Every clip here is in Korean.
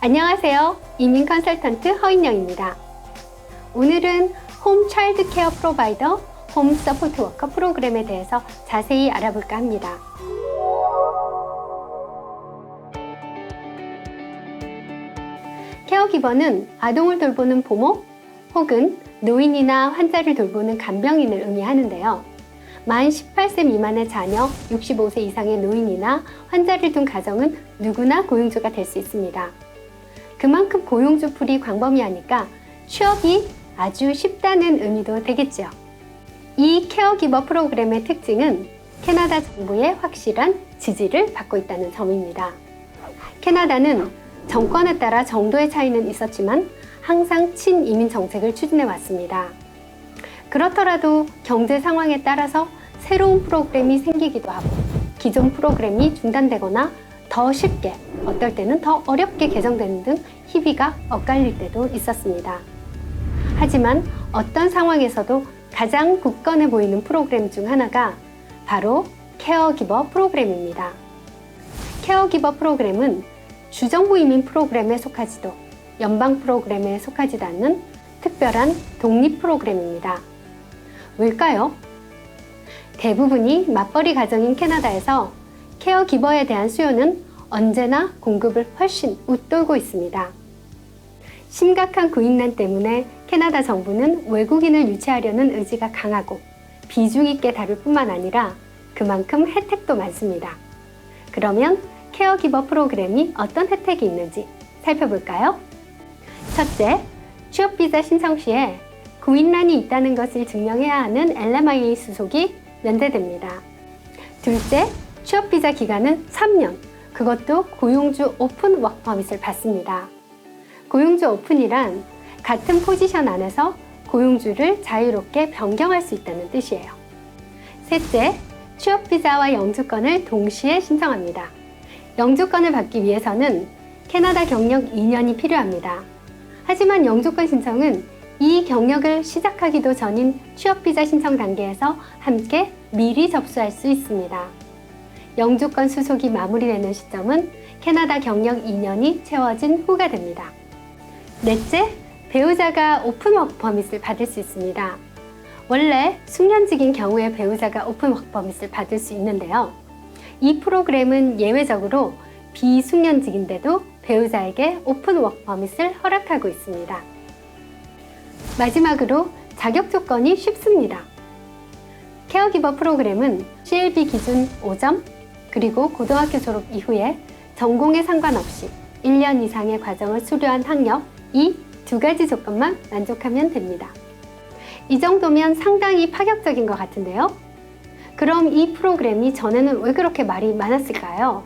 안녕하세요. 이민 컨설턴트 허인영입니다. 오늘은 홈 차일드 케어 프로바이더 홈 서포트 워커 프로그램에 대해서 자세히 알아볼까 합니다. 케어기버는 아동을 돌보는 부모 혹은 노인이나 환자를 돌보는 간병인을 의미하는데요. 만 18세 미만의 자녀, 65세 이상의 노인이나 환자를 둔 가정은 누구나 고용주가 될 수 있습니다. 그만큼 고용주풀이 광범위하니까 취업이 아주 쉽다는 의미도 되겠죠. 이 케어기버 프로그램의 특징은 캐나다 정부의 확실한 지지를 받고 있다는 점입니다. 캐나다는 정권에 따라 정도의 차이는 있었지만 항상 친이민 정책을 추진해 왔습니다. 그렇더라도 경제 상황에 따라서 새로운 프로그램이 생기기도 하고 기존 프로그램이 중단되거나 더 쉽게, 어떨 때는 더 어렵게 개정되는 등 희비가 엇갈릴 때도 있었습니다. 하지만 어떤 상황에서도 가장 굳건해 보이는 프로그램 중 하나가 바로 케어기버 프로그램입니다. 케어기버 프로그램은 주정부 이민 프로그램에 속하지도 연방 프로그램에 속하지도 않는 특별한 독립 프로그램입니다. 왜일까요? 대부분이 맞벌이 가정인 캐나다에서 케어기버에 대한 수요는 언제나 공급을 훨씬 웃돌고 있습니다. 심각한 구인난 때문에 캐나다 정부는 외국인을 유치하려는 의지가 강하고 비중 있게 다룰 뿐만 아니라 그만큼 혜택도 많습니다. 그러면 케어기버 프로그램이 어떤 혜택이 있는지 살펴볼까요? 첫째, 취업비자 신청 시에 구인난이 있다는 것을 증명해야 하는 LMIA 수속이 면제됩니다. 둘째, 취업비자 기간은 3년, 그것도 고용주 오픈 워크퍼밋을 받습니다. 고용주 오픈이란 같은 포지션 안에서 고용주를 자유롭게 변경할 수 있다는 뜻이에요. 셋째, 취업비자와 영주권을 동시에 신청합니다. 영주권을 받기 위해서는 캐나다 경력 2년이 필요합니다. 하지만 영주권 신청은 이 경력을 시작하기도 전인 취업비자 신청 단계에서 함께 미리 접수할 수 있습니다. 영주권 수속이 마무리되는 시점은 캐나다 경력 2년이 채워진 후가 됩니다. 넷째, 배우자가 오픈 워크 퍼밋을 받을 수 있습니다. 원래 숙련직인 경우에 배우자가 오픈 워크 퍼밋을 받을 수 있는데요. 이 프로그램은 예외적으로 비숙련직인데도 배우자에게 오픈 워크 퍼밋을 허락하고 있습니다. 마지막으로 자격 조건이 쉽습니다. 케어기버 프로그램은 CLB 기준 5점, 그리고 고등학교 졸업 이후에 전공에 상관없이 1년 이상의 과정을 수료한 학력, 이 두 가지 조건만 만족하면 됩니다. 이 정도면 상당히 파격적인 것 같은데요? 그럼 이 프로그램이 전에는 왜 그렇게 말이 많았을까요?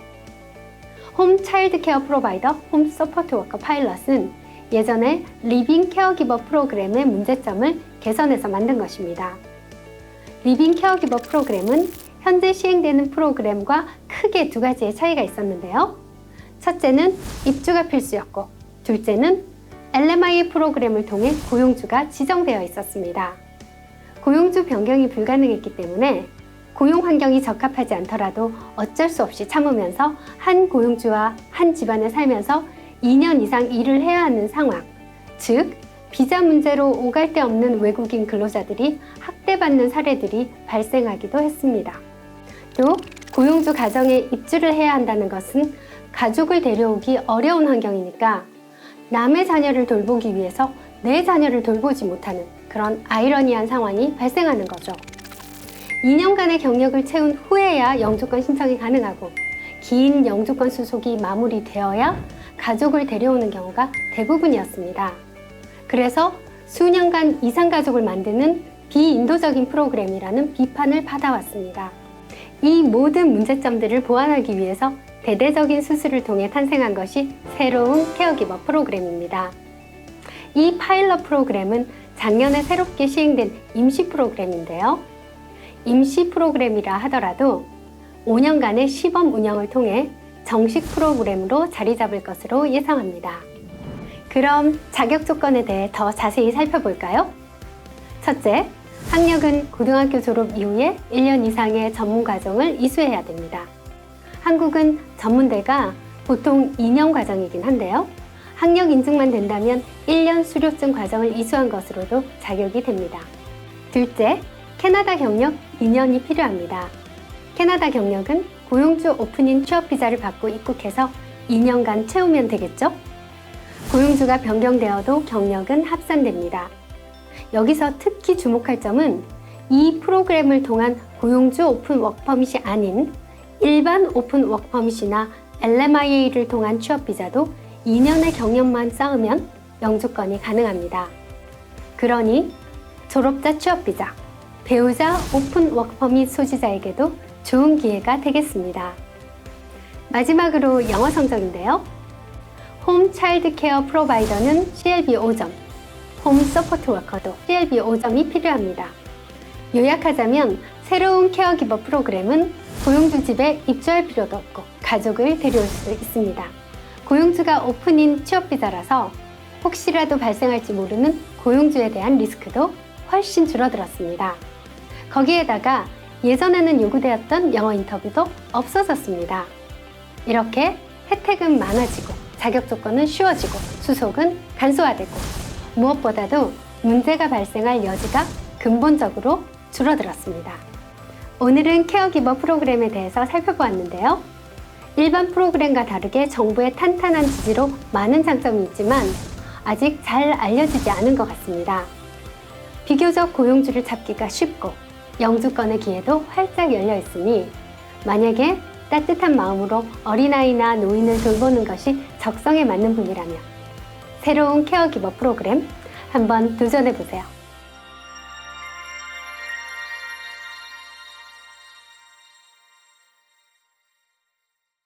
홈 차일드 케어 프로바이더 홈 서포트 워커 파일럿은 예전에 리빙 케어기버 프로그램의 문제점을 개선해서 만든 것입니다. 리빙 케어기버 프로그램은 현재 시행되는 프로그램과 크게 두 가지의 차이가 있었는데요. 첫째는 입주가 필수였고, 둘째는 LMIA 프로그램을 통해 고용주가 지정되어 있었습니다. 고용주 변경이 불가능했기 때문에 고용 환경이 적합하지 않더라도 어쩔 수 없이 참으면서 한 고용주와 한 집안에 살면서 2년 이상 일을 해야 하는 상황, 즉 비자 문제로 오갈 데 없는 외국인 근로자들이 학대받는 사례들이 발생하기도 했습니다. 또 고용주 가정에 입주를 해야 한다는 것은 가족을 데려오기 어려운 환경이니까 남의 자녀를 돌보기 위해서 내 자녀를 돌보지 못하는 그런 아이러니한 상황이 발생하는 거죠. 2년간의 경력을 채운 후에야 영주권 신청이 가능하고 긴 영주권 수속이 마무리되어야 가족을 데려오는 경우가 대부분이었습니다. 그래서 수년간 이상가족을 만드는 비인도적인 프로그램이라는 비판을 받아왔습니다. 이 모든 문제점들을 보완하기 위해서 대대적인 수술을 통해 탄생한 것이 새로운 케어기버 프로그램입니다. 이 파일럿 프로그램은 작년에 새롭게 시행된 임시 프로그램인데요. 임시 프로그램이라 하더라도 5년간의 시범 운영을 통해 정식 프로그램으로 자리 잡을 것으로 예상합니다. 그럼 자격 조건에 대해 더 자세히 살펴볼까요? 첫째, 학력은 고등학교 졸업 이후에 1년 이상의 전문 과정을 이수해야 됩니다. 한국은 전문대가 보통 2년 과정이긴 한데요. 학력 인증만 된다면 1년 수료증 과정을 이수한 것으로도 자격이 됩니다. 둘째, 캐나다 경력 2년이 필요합니다. 캐나다 경력은 고용주 오픈인 취업 비자를 받고 입국해서 2년간 채우면 되겠죠? 고용주가 변경되어도 경력은 합산됩니다. 여기서 특히 주목할 점은 이 프로그램을 통한 고용주 오픈 워크퍼밋이 아닌 일반 오픈 워크퍼밋이나 LMIA를 통한 취업 비자도 2년의 경력만 쌓으면 영주권이 가능합니다. 그러니 졸업자 취업 비자, 배우자 오픈 워크퍼밋 소지자에게도 좋은 기회가 되겠습니다. 마지막으로 영어 성적인데요. 홈 차일드 케어 프로바이더는 CLB 5점, 홈 서포트 워커도 CLB 5점이 필요합니다. 요약하자면 새로운 케어기버 프로그램은 고용주 집에 입주할 필요도 없고 가족을 데려올 수 있습니다. 고용주가 오픈인 취업비자라서 혹시라도 발생할지 모르는 고용주에 대한 리스크도 훨씬 줄어들었습니다. 거기에다가 예전에는 요구되었던 영어 인터뷰도 없어졌습니다. 이렇게 혜택은 많아지고 자격 조건은 쉬워지고 수속은 간소화되고 무엇보다도 문제가 발생할 여지가 근본적으로 줄어들었습니다. 오늘은 케어기버 프로그램에 대해서 살펴보았는데요. 일반 프로그램과 다르게 정부의 탄탄한 지지로 많은 장점이 있지만 아직 잘 알려지지 않은 것 같습니다. 비교적 고용주를 잡기가 쉽고 영주권의 기회도 활짝 열려 있으니 만약에 따뜻한 마음으로 어린아이나 노인을 돌보는 것이 적성에 맞는 분이라면 새로운 케어기버 프로그램 한번 도전해 보세요.